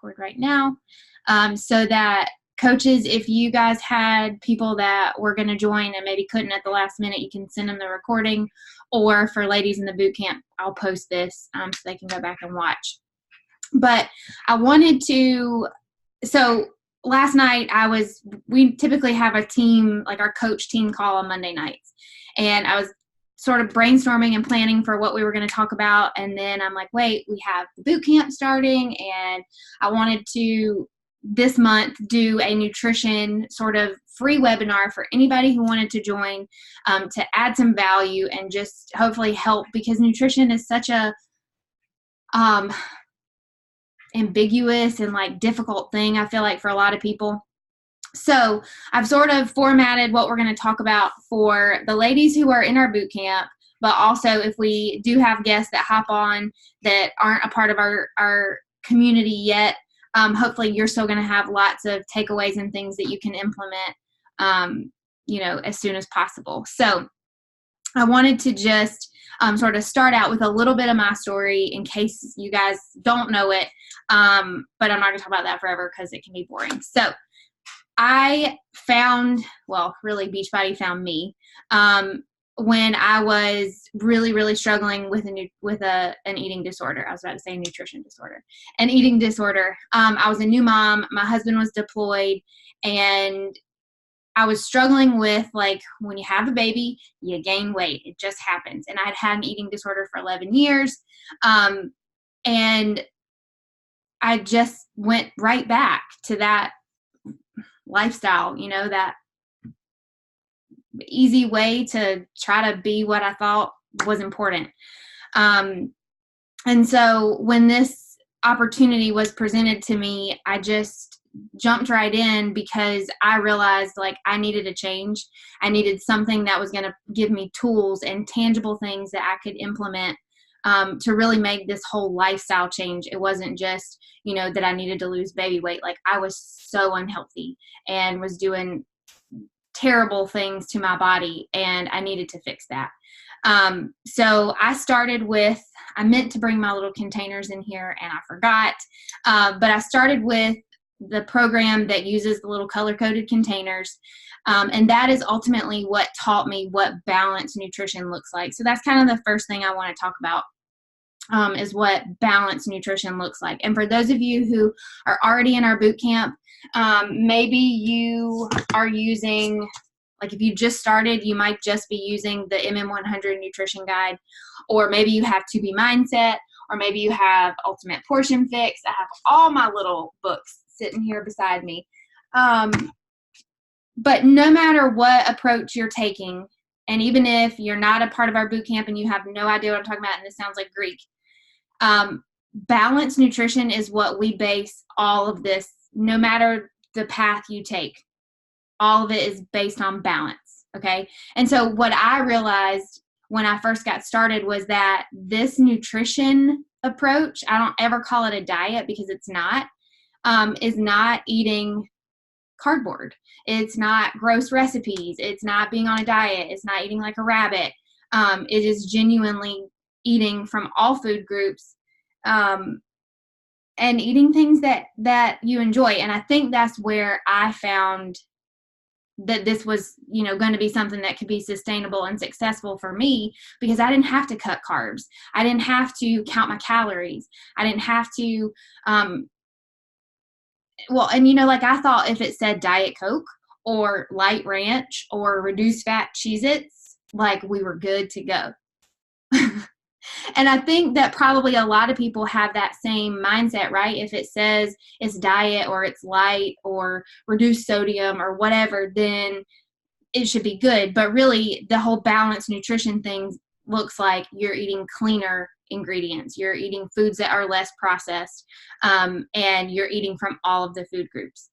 record right now, so that coaches, if you guys had people that were going to join and maybe couldn't at the last minute, you can send them the recording. Or for ladies in the boot camp, I'll post this so they can go back and watch. But I wanted to, so last night we typically have a team, like our coach team call on Monday nights. And I was sort of brainstorming and planning for what we were going to talk about. And then I'm like, wait, we have the boot camp starting, and I wanted to this month do a nutrition sort of free webinar for anybody who wanted to join, to add some value and just hopefully help, because nutrition is such a ambiguous and like difficult thing, I feel like, for a lot of people. So I've sort of formatted what we're going to talk about for the ladies who are in our boot camp, but also if we do have guests that hop on that aren't a part of our community yet, hopefully you're still going to have lots of takeaways and things that you can implement, as soon as possible. So I wanted to just sort of start out with a little bit of my story in case you guys don't know it, but I'm not going to talk about that forever because it can be boring. So I found, really Beachbody found me when I was really, really struggling with an eating disorder. I was about to say nutrition disorder, an eating disorder. I was a new mom. My husband was deployed, and I was struggling with, like, when you have a baby, you gain weight. It just happens. And I had had an eating disorder for 11 years. And I just went right back to that lifestyle, that easy way to try to be what I thought was important. And so when this opportunity was presented to me, I just jumped right in because I realized, like, I needed a change. I needed something that was going to give me tools and tangible things that I could implement to really make this whole lifestyle change. It wasn't just, that I needed to lose baby weight. Like, I was so unhealthy and was doing terrible things to my body, and I needed to fix that. So I started with, I meant to bring my little containers in here and I forgot, but I started with the program that uses the little color-coded containers. And that is ultimately what taught me what balanced nutrition looks like. So that's kind of the first thing I want to talk about, is what balanced nutrition looks like. And for those of you who are already in our boot camp, maybe you are using, like, if you just started, you might just be using the MM100 nutrition guide, or maybe you have 2B Mindset, or maybe you have Ultimate Portion Fix. I have all my little books sitting here beside me. But no matter what approach you're taking, and even if you're not a part of our boot camp and you have no idea what I'm talking about, and this sounds like Greek, balanced nutrition is what we base all of this, no matter the path you take. All of it is based on balance, okay? And so what I realized when I first got started was that this nutrition approach, I don't ever call it a diet because it's not, is not eating cardboard. It's not gross recipes. It's not being on a diet. It's not eating like a rabbit. It is genuinely eating from all food groups, and eating things that you enjoy. And I think that's where I found that this was, going to be something that could be sustainable and successful for me, because I didn't have to cut carbs. I didn't have to count my calories. I didn't have to, I thought if it said Diet Coke or Light Ranch or reduced fat Cheez-Its, like, we were good to go. And I think that probably a lot of people have that same mindset, right? If it says it's diet or it's light or reduced sodium or whatever, then it should be good. But really, the whole balanced nutrition thing looks like you're eating cleaner ingredients. You're eating foods that are less processed, and you're eating from all of the food groups.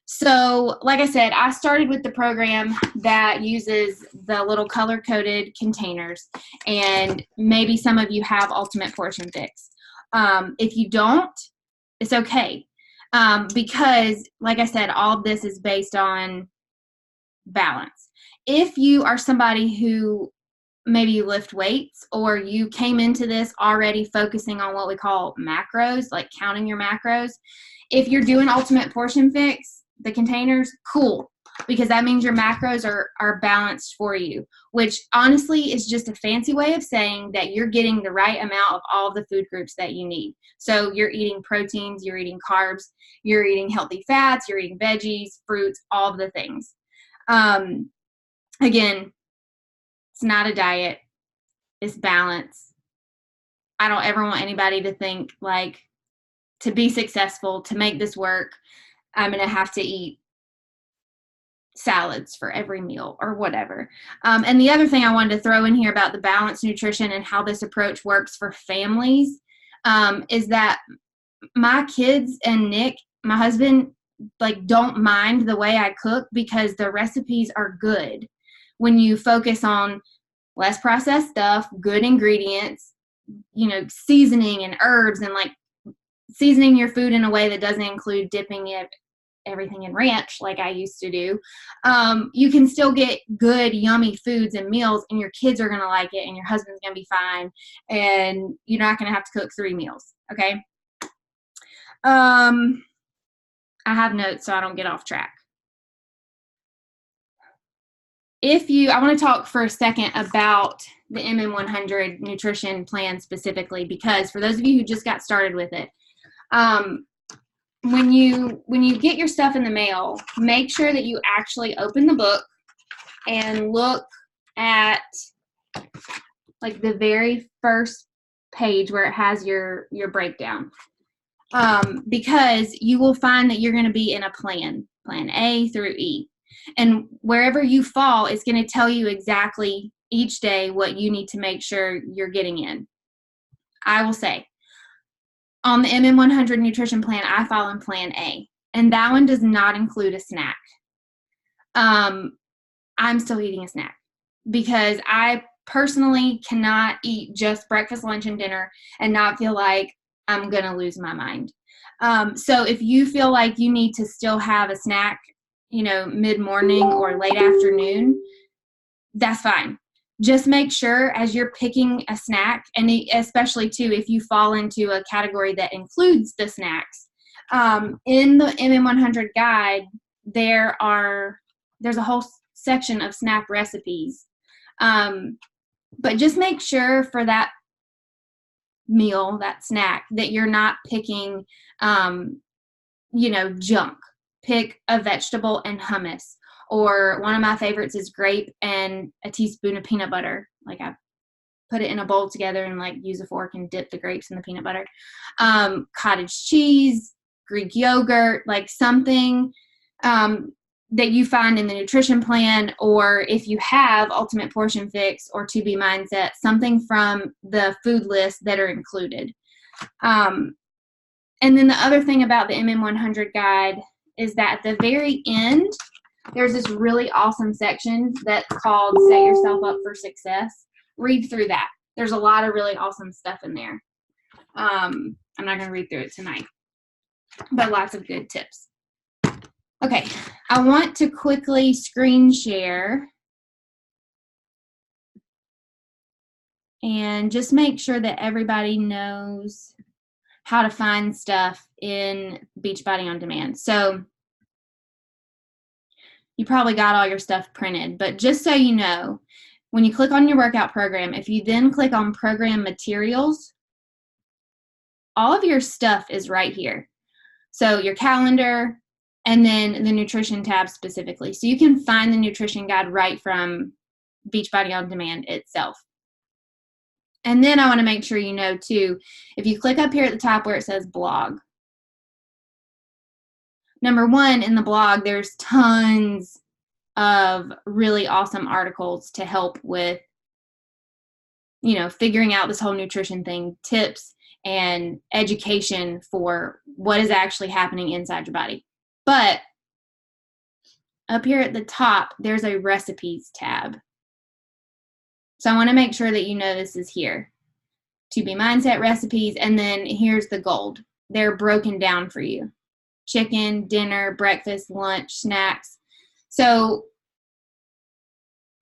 So, like I said, I started with the program that uses the little color-coded containers, and maybe some of you have Ultimate Portion Fix. If you don't, it's okay, because, like I said, all of this is based on balance. If you are somebody who maybe you lift weights, or you came into this already focusing on what we call macros, like counting your macros. If you're doing Ultimate Portion Fix, the containers, cool, because that means your macros are balanced for you, which honestly is just a fancy way of saying that you're getting the right amount of all of the food groups that you need. So you're eating proteins, you're eating carbs, you're eating healthy fats, you're eating veggies, fruits, all of the things. Again, it's not a diet, it's balance. I don't ever want anybody to think like, to be successful, to make this work, I'm going to have to eat salads for every meal or whatever. And the other thing I wanted to throw in here about the balanced nutrition and how this approach works for families is that my kids and Nick, my husband, like don't mind the way I cook because the recipes are good. When you focus on less processed stuff, good ingredients, you know, seasoning and herbs, and like seasoning your food in a way that doesn't include dipping everything in ranch like I used to do, you can still get good, yummy foods and meals, and your kids are going to like it, and your husband's going to be fine, and you're not going to have to cook 3 meals, okay? I have notes so I don't get off track. I want to talk for a second about the MM100 nutrition plan specifically, because for those of you who just got started with it, when you get your stuff in the mail, make sure that you actually open the book and look at like the very first page where it has your breakdown, because you will find that you're going to be in a plan A through E. And wherever you fall, it's going to tell you exactly each day what you need to make sure you're getting in. I will say, on the MM100 nutrition plan, I fall in plan A, and that one does not include a snack. I'm still eating a snack because I personally cannot eat just breakfast, lunch, and dinner and not feel like I'm going to lose my mind. So if you feel like you need to still have a snack, you know, mid-morning or late afternoon, that's fine. Just make sure as you're picking a snack, and especially too if you fall into a category that includes the snacks, in the MM100 guide, there's a whole section of snack recipes. But just make sure for that meal, that snack, that you're not picking, you know, junk. Pick a vegetable and hummus. Or one of my favorites is grape and a teaspoon of peanut butter. Like I put it in a bowl together and like use a fork and dip the grapes in the peanut butter. Cottage cheese, Greek yogurt, like something that you find in the nutrition plan, or if you have Ultimate Portion Fix or To Be Mindset, something from the food list that are included. And then the other thing about the MM100 guide is that at the very end, there's this really awesome section that's called Set Yourself Up for Success. Read through that. There's a lot of really awesome stuff in there. I'm not going to read through it tonight, but lots of good tips. Okay, I want to quickly screen share and just make sure that everybody knows how to find stuff in Beachbody On Demand. So you probably got all your stuff printed, but just so you know, when you click on your workout program, if you then click on program materials, all of your stuff is right here. So your calendar and then the nutrition tab specifically. So you can find the nutrition guide right from Beachbody On Demand itself. And then I want to make sure you know too, if you click up here at the top where it says blog, number one, in the blog, there's tons of really awesome articles to help with, you know, figuring out this whole nutrition thing, tips and education for what is actually happening inside your body. But up here at the top, there's a recipes tab. So I want to make sure that you know this is here. To Be Mindset recipes, and then here's the gold. They're broken down for you. Chicken, dinner, breakfast, lunch, snacks. So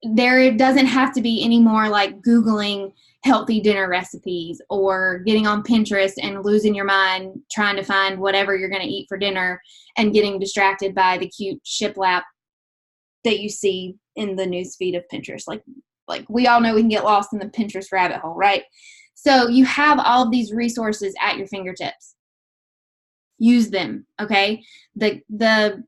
there doesn't have to be any more like Googling healthy dinner recipes or getting on Pinterest and losing your mind trying to find whatever you're going to eat for dinner and getting distracted by the cute shiplap that you see in the news feed of Pinterest. Like we all know we can get lost in the Pinterest rabbit hole, right? So you have all of these resources at your fingertips. Use them, okay? The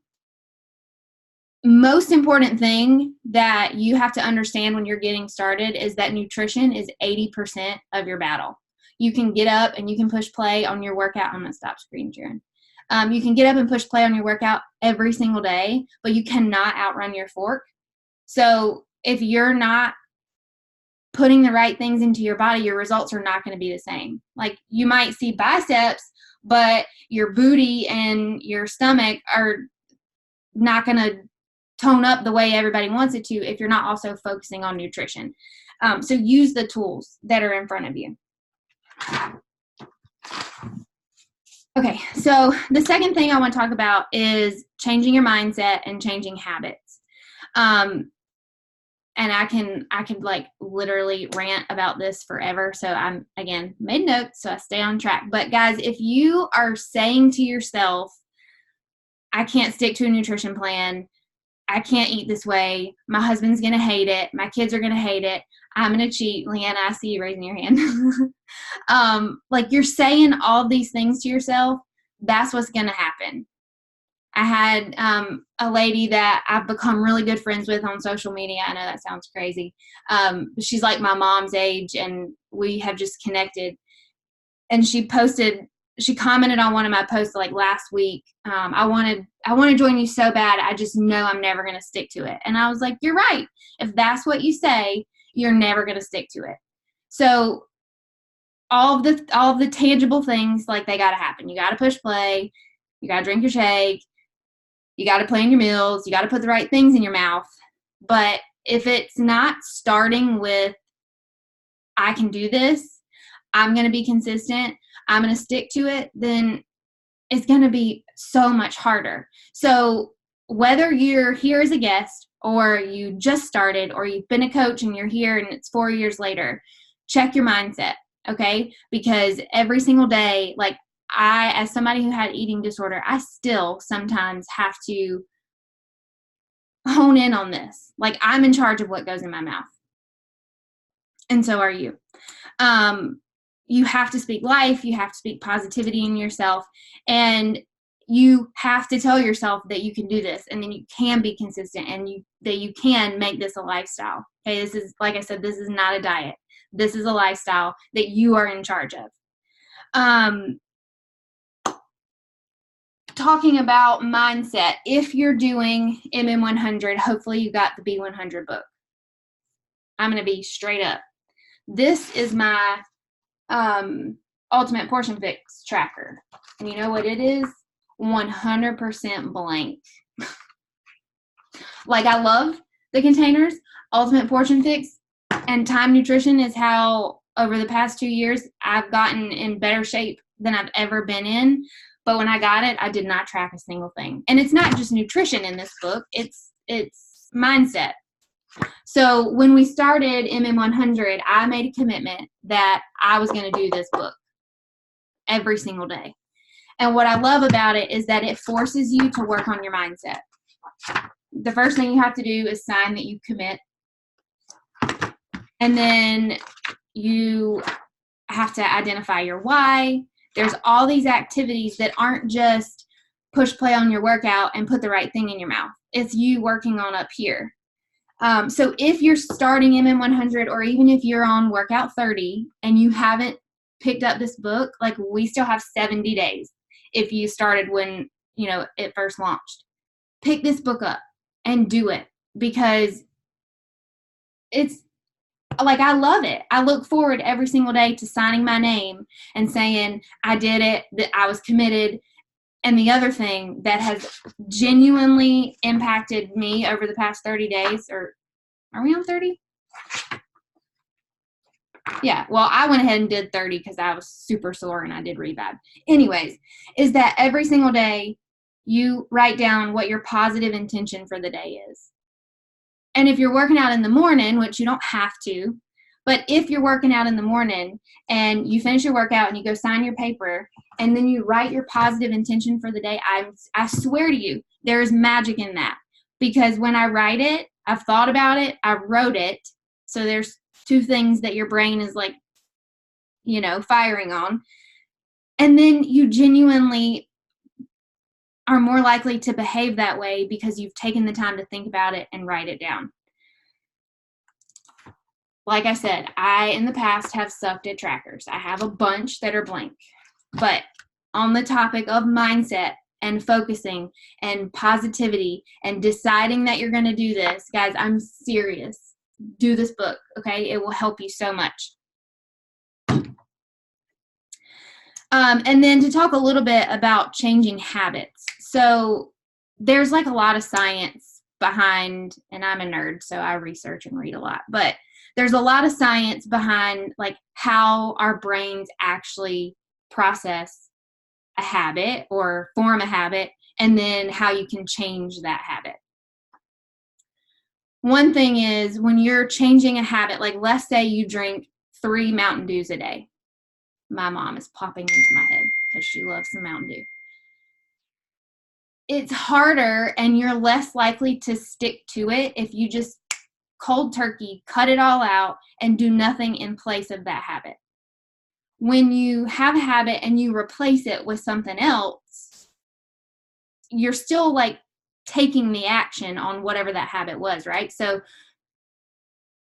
most important thing that you have to understand when you're getting started is that nutrition is 80% of your battle. You can get up and you can push play on your workout. I'm going to stop screen sharing. You can get up and push play on your workout every single day, but you cannot outrun your fork. So if you're not putting the right things into your body, your results are not going to be the same. Like you might see biceps, but your booty and your stomach are not going to tone up the way everybody wants it to if you're not also focusing on nutrition. So use the tools that are in front of you. Okay, so the second thing I want to talk about is changing your mindset and changing habits. And I could like literally rant about this forever. So I'm, again, made notes so I stay on track. But guys, if you are saying to yourself, I can't stick to a nutrition plan, I can't eat this way, my husband's going to hate it, my kids are going to hate it, I'm going to cheat. Leanna, I see you raising your hand. Like you're saying all these things to yourself, that's what's going to happen. I had a lady that I've become really good friends with on social media. I know that sounds crazy. She's like my mom's age, and we have just connected. And she commented on one of my posts like last week. I want to join you so bad. I just know I'm never going to stick to it. And I was like, you're right. If that's what you say, you're never going to stick to it. So all of the tangible things, like they got to happen. You got to push play. You got to drink your shake. You got to plan your meals. You got to put the right things in your mouth. But if it's not starting with, I can do this, I'm going to be consistent, I'm going to stick to it, then it's going to be so much harder. So whether you're here as a guest or you just started or you've been a coach and you're here and it's 4 years later, check your mindset, okay? Because every single day, like I, as somebody who had eating disorder, I still sometimes have to hone in on this. Like I'm in charge of what goes in my mouth. And so are you. You have to speak life. You have to speak positivity in yourself. And you have to tell yourself that you can do this, and then you can be consistent, and that you can make this a lifestyle. Okay, this is, like I said, this is not a diet. This is a lifestyle that you are in charge of. Talking about mindset, if you're doing MM100, hopefully you got the B100 book. I'm going to be straight up. This is my ultimate portion fix tracker. And you know what it is? 100% blank. Like I love the containers. Ultimate portion fix and time nutrition is how over the past 2 years I've gotten in better shape than I've ever been in. But when I got it, I did not track a single thing. And it's not just nutrition in this book. It's mindset. So when we started MM100, I made a commitment that I was going to do this book every single day. And what I love about it is that it forces you to work on your mindset. The first thing you have to do is sign that you commit. And then you have to identify your why. There's all these activities that aren't just push play on your workout and put the right thing in your mouth. It's you working on up here. So if you're starting MM100, or even if you're on workout 30 and you haven't picked up this book, like we still have 70 days. If you started when, it first launched, pick this book up and do it, because it's like, I love it. I look forward every single day to signing my name and saying I did it, that I was committed. And the other thing that has genuinely impacted me over the past 30 days, or are we on 30? Yeah, well, I went ahead and did 30 because I was super sore and I did really bad. Anyways, is that every single day you write down what your positive intention for the day is. And if you're working out in the morning, which you don't have to, but if you're working out in the morning and you finish your workout and you go sign your paper and then you write your positive intention for the day, I swear to you, there is magic in that. Because when I write it, I've thought about it, I wrote it. So there's two things that your brain is like, firing on. And then you genuinely are more likely to behave that way because you've taken the time to think about it and write it down. Like I said, I, in the past, have sucked at trackers. I have a bunch that are blank. But on the topic of mindset and focusing and positivity and deciding that you're going to do this, guys, I'm serious. Do this book, okay? It will help you so much. And then to talk a little bit about changing habits. So there's like a lot of science behind, and I'm a nerd, so I research and read a lot, but there's a lot of science behind like how our brains actually process a habit or form a habit, and then how you can change that habit. One thing is when you're changing a habit, like let's say you drink 3 Mountain Dews a day. My mom is popping into my head because she loves some Mountain Dew. It's harder and you're less likely to stick to it if you just cold turkey, cut it all out, and do nothing in place of that habit. When you have a habit and you replace it with something else, you're still like taking the action on whatever that habit was, right? So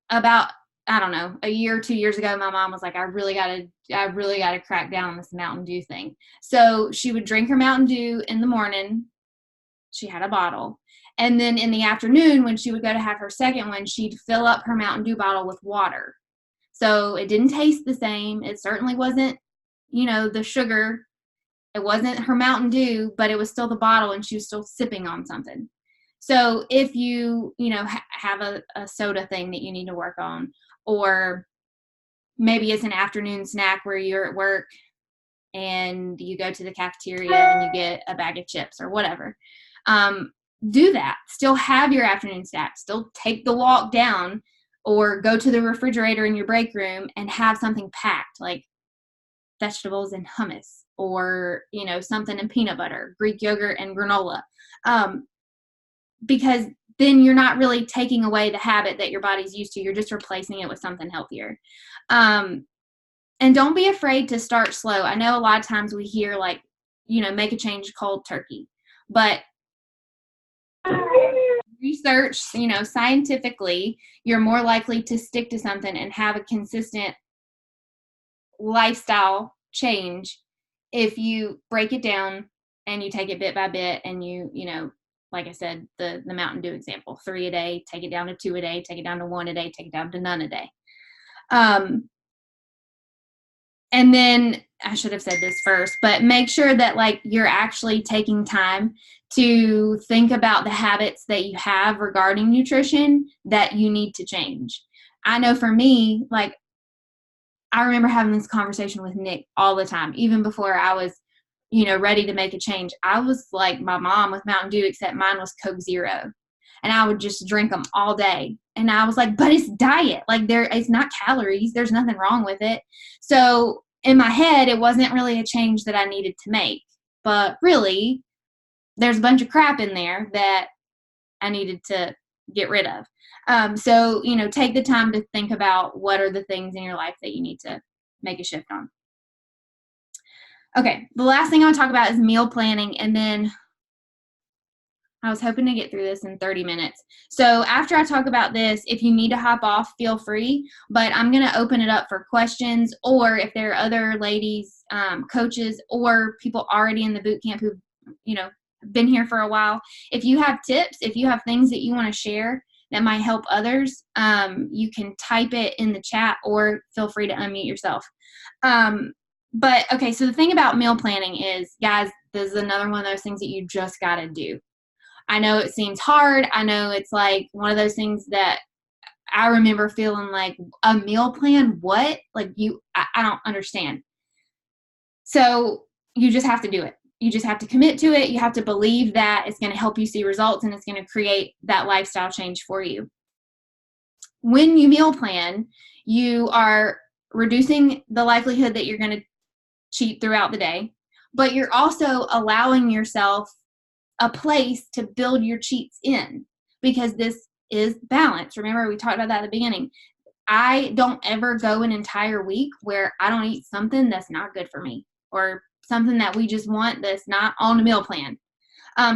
about, I don't know, a year or 2 years ago, my mom was like, I really got to crack down on this Mountain Dew thing. So she would drink her Mountain Dew in the morning. She had a bottle. And then in the afternoon, when she would go to have her second one, she'd fill up her Mountain Dew bottle with water. So it didn't taste the same. It certainly wasn't, the sugar. It wasn't her Mountain Dew, but it was still the bottle and she was still sipping on something. So if you, have a soda thing that you need to work on, or maybe it's an afternoon snack where you're at work and you go to the cafeteria and you get a bag of chips or whatever, do that. Still have your afternoon snack. Still take the walk down or go to the refrigerator in your break room and have something packed like vegetables and hummus or, something in peanut butter, Greek yogurt and granola. Because then you're not really taking away the habit that your body's used to. You're just replacing it with something healthier. And don't be afraid to start slow. I know a lot of times we hear like, make a change cold turkey, but research, scientifically, you're more likely to stick to something and have a consistent lifestyle change if you break it down and you take it bit by bit and you like I said, the Mountain Dew example, 3 a day, take it down to 2 a day, take it down to 1 a day, take it down to none a day. And then I should have said this first, but make sure that like you're actually taking time to think about the habits that you have regarding nutrition that you need to change. I know for me, like I remember having this conversation with Nick all the time, even before I was, ready to make a change. I was like my mom with Mountain Dew, except mine was Coke Zero. And I would just drink them all day. And I was like, but it's diet. Like it's not calories. There's nothing wrong with it. So in my head, it wasn't really a change that I needed to make. But really, there's a bunch of crap in there that I needed to get rid of. So, take the time to think about what are the things in your life that you need to make a shift on. Okay, the last thing I want to talk about is meal planning, and then I was hoping to get through this in 30 minutes. So after I talk about this, if you need to hop off, feel free, but I'm going to open it up for questions, or if there are other ladies, coaches, or people already in the boot camp who've, been here for a while. If you have tips, if you have things that you want to share that might help others, you can type it in the chat or feel free to unmute yourself. But okay, so the thing about meal planning is, guys, this is another one of those things that you just got to do. I know it seems hard. I know it's like one of those things that I remember feeling like, a meal plan? What? Like I don't understand. So you just have to do it. You just have to commit to it. You have to believe that it's going to help you see results and it's going to create that lifestyle change for you. when you meal plan, you are reducing the likelihood that you're going to cheat throughout the day, but you're also allowing yourself a place to build your cheats in, because this is balance. Remember, we talked about that at the beginning. I don't ever go an entire week where I don't eat something that's not good for me, or something that we just want that's not on the meal plan.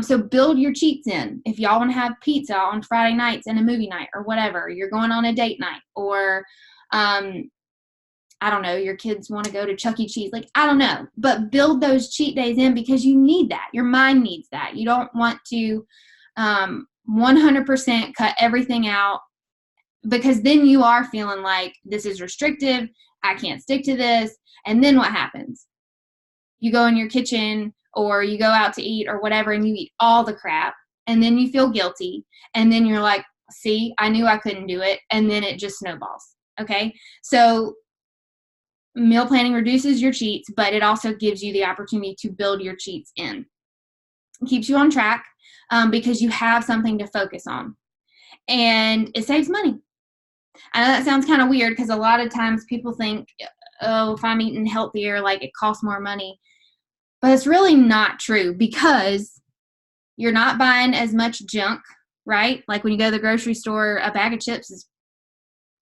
So build your cheats in. If y'all want to have pizza on Friday nights and a movie night or whatever, you're going on a date night, or I don't know, your kids want to go to Chuck E. Cheese. Like, I don't know, but build those cheat days in, because you need that. Your mind needs that. You don't want to 100% cut everything out, because then you are feeling like this is restrictive. I can't stick to this. And then what happens? You go in your kitchen or you go out to eat or whatever, and you eat all the crap, and then you feel guilty. And then you're like, see, I knew I couldn't do it. And then it just snowballs. Okay. So meal planning reduces your cheats, but it also gives you the opportunity to build your cheats in. It keeps you on track because you have something to focus on. And it saves money. I know that sounds kind of weird, because a lot of times people think, oh, if I'm eating healthier, like it costs more money. But it's really not true, because you're not buying as much junk, right? Like when you go to the grocery store, a bag of chips is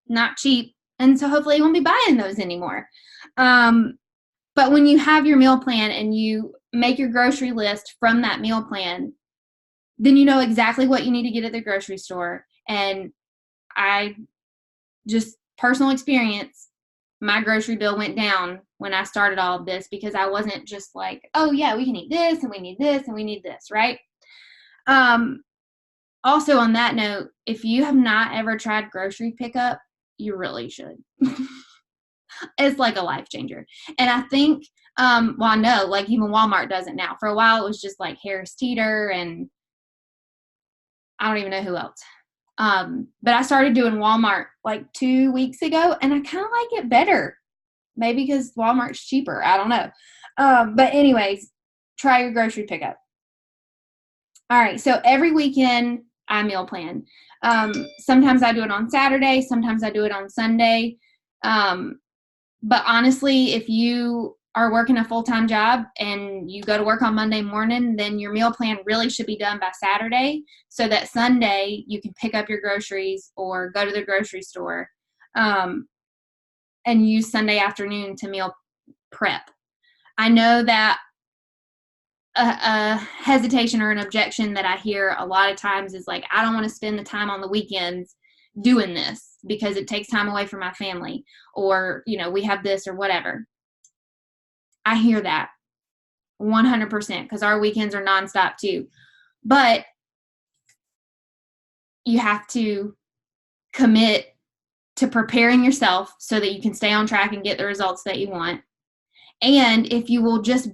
not cheap. And so hopefully you won't be buying those anymore. But when you have your meal plan and you make your grocery list from that meal plan, then you know exactly what you need to get at the grocery store. And I just, personal experience, my grocery bill went down when I started all of this, because I wasn't just like, oh yeah, we can eat this and we need this and we need this, right? Also on that note, if you have not ever tried grocery pickup, you really should. It's like a life changer. And I think, well, I know, like even Walmart does it now. For a while, it was just like Harris Teeter and I don't even know who else. But I started doing Walmart like 2 weeks ago, and I kind of like it better. Maybe because Walmart's cheaper. I don't know. But anyways, try your grocery pickup. All right. So every weekend I meal plan. Sometimes I do it on Saturday. Sometimes I do it on Sunday. But honestly, if you are working a full-time job and you go to work on Monday morning, then your meal plan really should be done by Saturday, so that Sunday you can pick up your groceries or go to the grocery store and use Sunday afternoon to meal prep. I know that a hesitation or an objection that I hear a lot of times is like, I don't want to spend the time on the weekends doing this because it takes time away from my family, or, you know, we have this or whatever. I hear that 100%, because our weekends are nonstop too. But you have to commit to preparing yourself so that you can stay on track and get the results that you want. And if you will just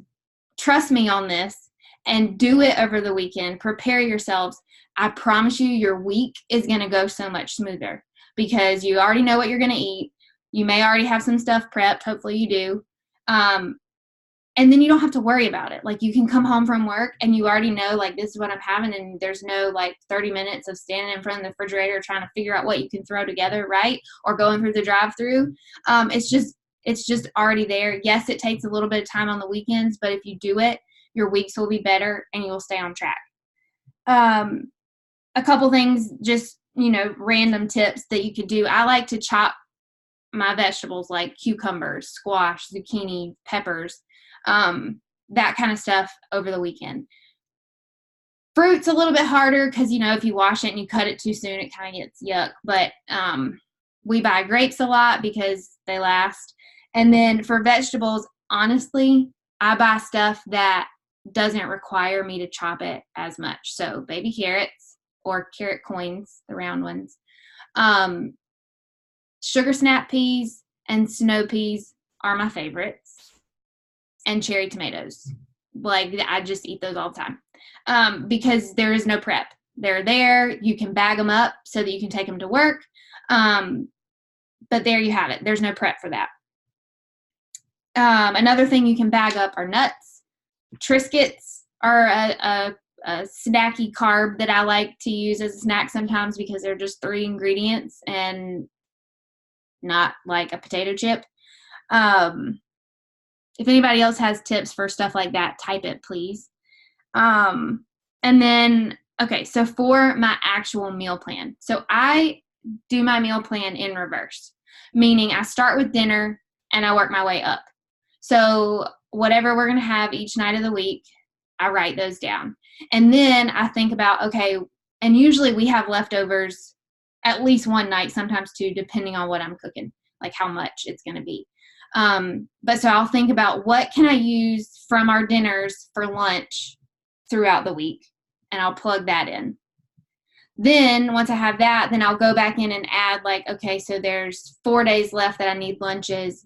trust me on this and do it over the weekend, prepare yourselves, I promise you your week is going to go so much smoother, because you already know what you're going to eat. You may already have some stuff prepped. Hopefully you do. And then you don't have to worry about it. Like, you can come home from work and you already know, like, this is what I'm having, and there's no like 30 minutes of standing in front of the refrigerator trying to figure out what you can throw together, right? Or going through the drive-through. It's just already there. Yes, it takes a little bit of time on the weekends, but if you do it, your weeks will be better and you will stay on track. A couple things, just, you know, random tips that you could do. I like to chop my vegetables, like cucumbers, squash, zucchini, peppers, that kind of stuff over the weekend. Fruit's a little bit harder because, you know, if you wash it and you cut it too soon, it kind of gets yuck. But we buy grapes a lot because they last. And then for vegetables, honestly, I buy stuff that doesn't require me to chop it as much. So baby carrots or carrot coins, the round ones. Sugar snap peas and snow peas are my favorites. And cherry tomatoes. Like, I just eat those all the time because there is no prep. They're there. You can bag them up so that you can take them to work. But there you have it. There's no prep for that. Another thing you can bag up are nuts. Triscuits are a a snacky carb that I like to use as a snack sometimes because they're just 3 ingredients and not like a potato chip. If anybody else has tips for stuff like that, type it, please. And then, okay, so for my actual meal plan. So I do my meal plan in reverse, meaning I start with dinner and I work my way up. So whatever we're going to have each night of the week, I write those down. And then I think about, okay, and usually we have leftovers at least one night, sometimes two, depending on what I'm cooking, like how much it's going to be. But so I'll think about what can I use from our dinners for lunch throughout the week, and I'll plug that in. Then once I have that, then I'll go back in and add like, okay, so there's 4 days left that I need lunches.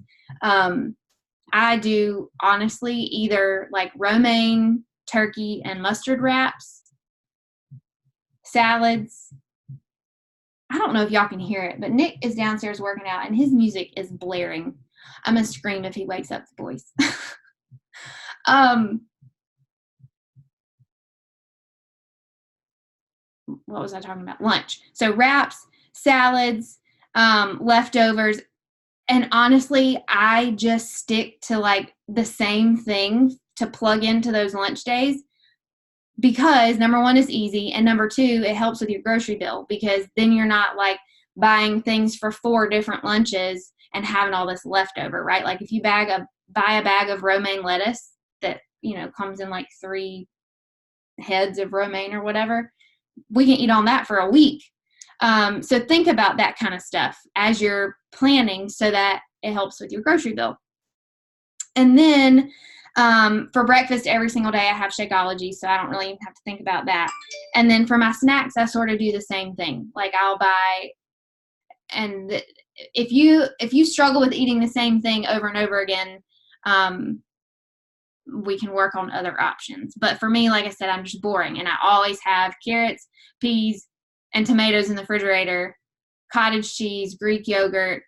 I do honestly either like romaine, turkey, and mustard wraps, salads. I don't know if y'all can hear it, but Nick is downstairs working out and his music is blaring. I'm going to scream if he wakes up the boys. What was I talking about? Lunch. So wraps, salads, leftovers. And honestly, I just stick to like the same thing to plug into those lunch days because number one is easy, and number two, it helps with your grocery bill because then you're not like buying things for 4 different lunches and having all this leftover, right? Like if you buy a bag of romaine lettuce that, you know, comes in like 3 heads of romaine or whatever, we can eat on that for a week. So think about that kind of stuff as you're planning so that it helps with your grocery bill. And then for breakfast every single day, I have Shakeology, so I don't really even have to think about that. And then for my snacks, I sort of do the same thing. Like I'll buy, and if you struggle with eating the same thing over and over again, we can work on other options. But for me, like I said, I'm just boring, and I always have carrots, peas, and tomatoes in the refrigerator, cottage cheese, Greek yogurt.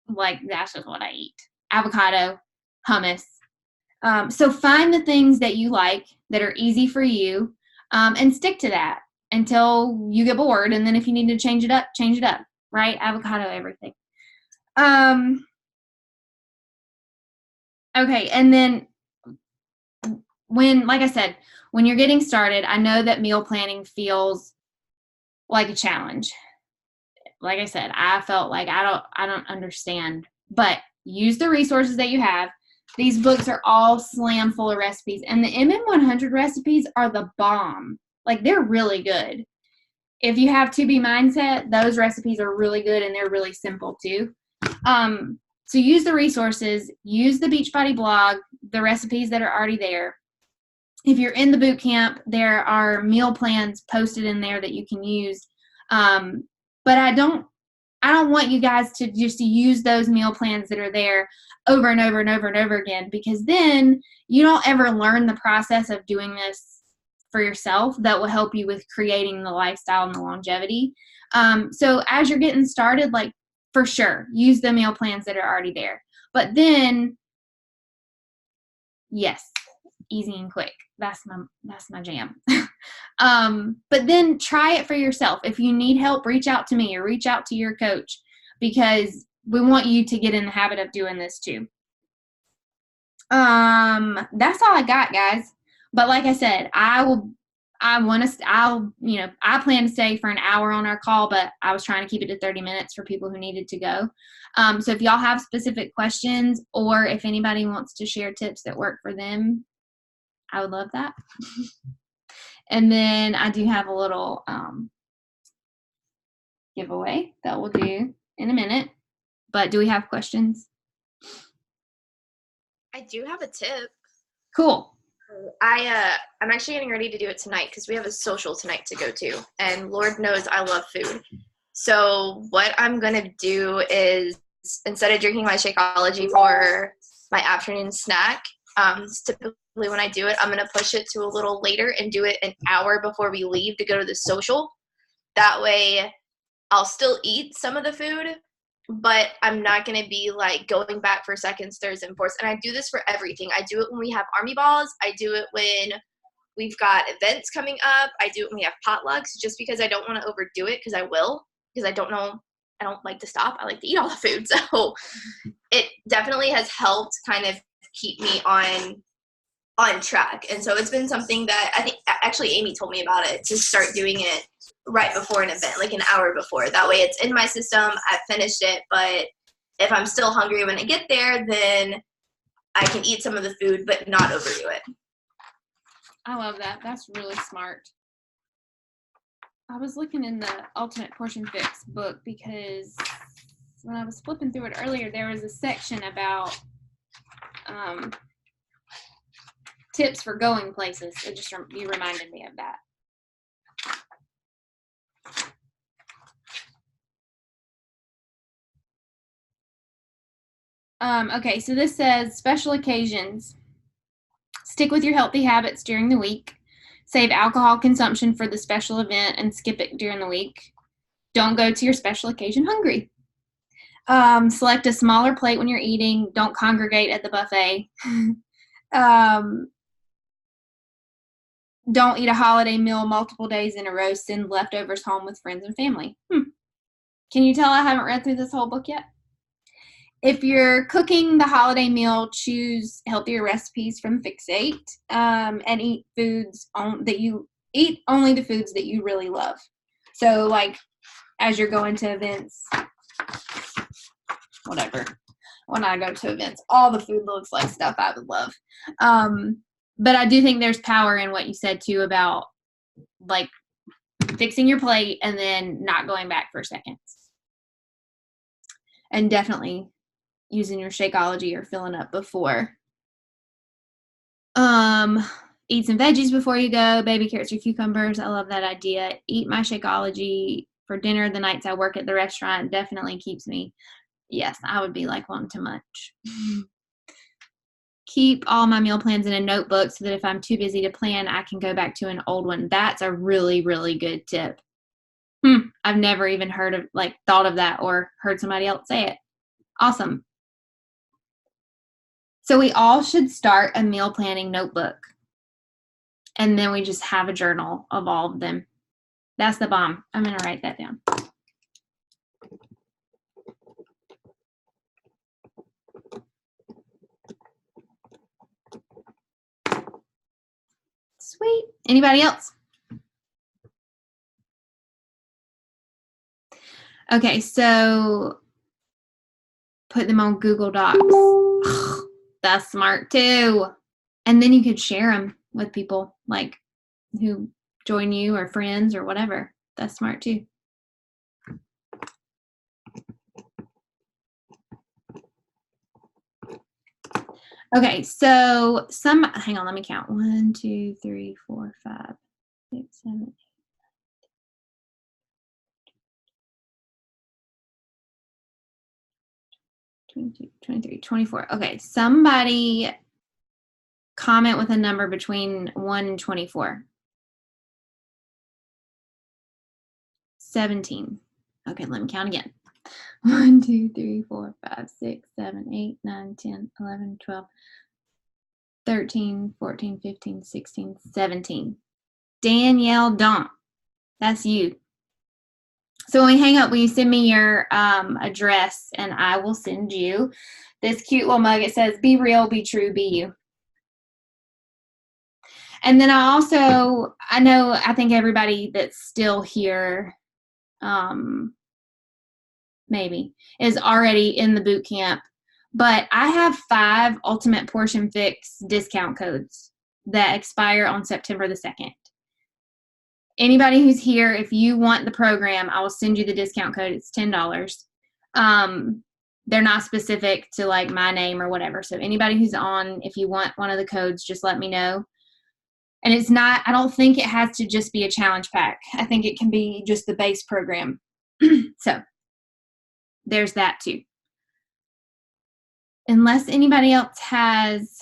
Like that's just what I eat. Avocado, hummus. So find the things that you like that are easy for you, and stick to that until you get bored. And then if you need to change it up, right? Avocado, everything. Okay, and then when, like I said, when you're getting started, I know that meal planning feels like a challenge. Like I said, I felt like I don't understand, but use the resources that you have. These books are all slam full of recipes, and the MM100 recipes are the bomb. Like they're really good. If you have to be mindset, those recipes are really good and they're really simple too. So use the resources, use the Beachbody blog, the recipes that are already there. If you're in the boot camp, there are meal plans posted in there that you can use. But I don't want you guys to just use those meal plans that are there over and over and over and over again, because then you don't ever learn the process of doing this for yourself that will help you with creating the lifestyle and the longevity. So as you're getting started, like for sure, use the meal plans that are already there. But then, yes, easy and quick. That's my jam. But then try it for yourself. If you need help, reach out to me or reach out to your coach, because we want you to get in the habit of doing this too. That's all I got, guys. But like I said, I plan to stay for an hour on our call, but I was trying to keep it to 30 minutes for people who needed to go. So if y'all have specific questions, or if anybody wants to share tips that work for them, I would love that. And then I do have a little giveaway that we'll do in a minute. But do we have questions? I do have a tip. Cool. I'm actually getting ready to do it tonight because we have a social tonight to go to, and Lord knows I love food. So what I'm gonna do is, instead of drinking my Shakeology for my afternoon snack, typically when I do it, I'm gonna push it to a little later and do it an hour before we leave to go to the social. That way, I'll still eat some of the food, but I'm not going to be like going back for seconds, thirds, and fourths. And I do this for everything. I do it when we have Army balls. I do it when we've got events coming up. We have potlucks just because I don't want to overdo it, because I don't know, I don't like to stop. I like to eat all the food. So it definitely has helped kind of keep me on track. And so it's been something that I think actually Amy told me about it, to start doing it right before an event, like an hour before. That way it's in my system, I've finished it, but if I'm still hungry when I get there, then I can eat some of the food but not overdo it. I love that. That's really smart. I was looking in the Ultimate Portion Fix book because when I was flipping through it earlier, there was a section about tips for going places. It just, you reminded me of that. Okay, so this says special occasions. Stick with your healthy habits during the week. Save alcohol consumption for the special event and skip it during the week. Don't go to your special occasion hungry. Select a smaller plate when you're eating. Don't congregate at the buffet. Don't eat a holiday meal multiple days in a row. Send leftovers home with friends and family. Can you tell I haven't read through this whole book yet? If you're cooking the holiday meal, choose healthier recipes from Fixate, and eat foods that you eat only the foods that you really love. So, like, as you're going to events, whatever. When I go to events, all the food looks like stuff I would love. But I do think there's power in what you said too about like fixing your plate and then not going back for seconds. And definitely using your Shakeology or filling up before. Eat some veggies before you go, baby carrots or cucumbers. I love that idea. Eat my Shakeology for dinner the nights I work at the restaurant. Definitely keeps me. Yes, I would be like wanting to munch. Keep all my meal plans in a notebook so that if I'm too busy to plan, I can go back to an old one. That's a really, really good tip. I've never even thought of that or heard somebody else say it. Awesome. So we all should start a meal planning notebook. And then we just have a journal of all of them. That's the bomb. I'm going to write that down. Sweet. Anybody else? Okay, so put them on Google Docs. That's smart too. And then you could share them with people like who join you or friends or whatever. That's smart too. Okay, so hang on, let me count. 1, 2, 3, 4, 5, 6, 7, 22, 23, 24. Okay, somebody comment with a number between 1 and 24. 17. Okay, let me count again. 1, 2, 3, 4, 5, 6, 7, 8, 9, 10, 11, 12, 13, 14, 15, 16, 17. Danielle Dump. That's you. So when we hang up, will you send me your address and I will send you this cute little mug. It says, be real, be true, be you. And then I think everybody that's still here maybe is already in the boot camp, but I have 5 Ultimate Portion Fix discount codes that expire on September the 2nd. Anybody who's here, if you want the program, I will send you the discount code. It's $10. They're not specific to like my name or whatever. So anybody who's on, if you want one of the codes, just let me know. And I don't think it has to just be a challenge pack. I think it can be just the base program. So there's that too. Unless anybody else has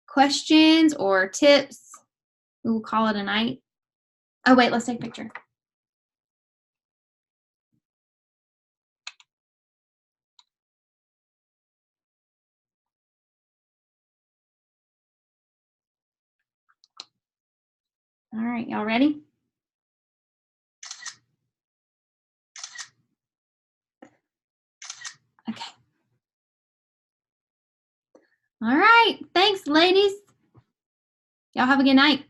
questions or tips, we will call it a night. Oh, wait, let's take a picture. All right, y'all ready? Okay. All right. Thanks, ladies. Y'all have a good night.